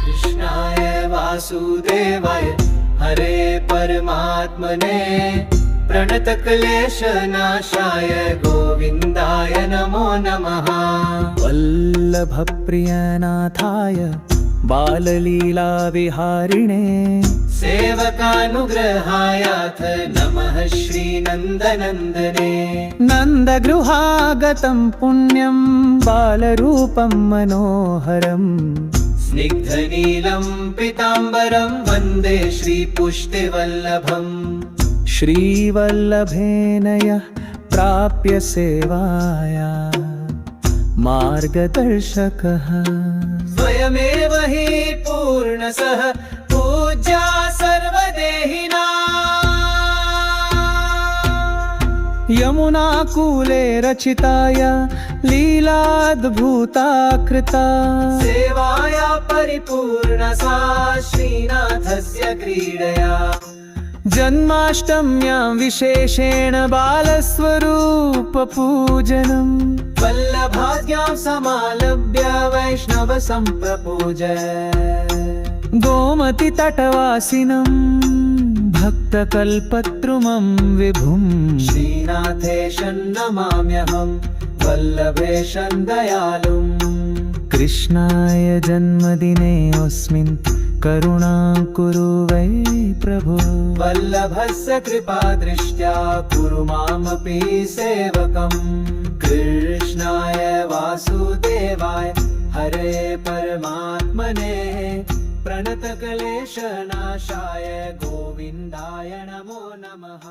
कृष्णाय वासुदेवाय हरे परमात्मने प्रणतक्लेशनाशाय गोविन्दाय नमो नमः। वल्लभप्रियनाथाय बाललीलाविहारिणे सेवकानुग्रहायाथ नमः श्रीनन्दनन्दने। नन्दगृहागतं पुण्यं बालरूपं मनोहरम् स्निग्धनीलं पीताम्बरं वन्दे श्रीपुष्टिवल्लभम्। श्रीवल्लभेन यः प्राप्य सेवाया मार्गदर्शकः स्वयमेव हि पूर्णसः पूज्या सर्वदेहिनां। यमुनाकूले रचिताय लीलाद्भुता कृता सेवाया परिपूर्णसा श्रीनाथस्य क्रीडया। जन्माष्टम्यां विशेषेण बालस्वरूपपूजनम् वल्लभाद्यां समालभ्य वैष्णव सम्प्रपूज। गोमतितटवासिनं भक्तकल्पद्रुमं विभुं श्रीनाथेशं नमाम्यहं वल्लभेशं दयालुम्। कृष्णाय जन्मदिनेऽस्मिन् करुणां कुरु वै प्रभो। वल्लभस्य कृपादृष्ट्या कुरु मामपि सेवकम्। कृष्णाय वासुदेवाय हरे परमात्मने प्रणतक्लेशनाशाय गोविन्दाय नमो नमः।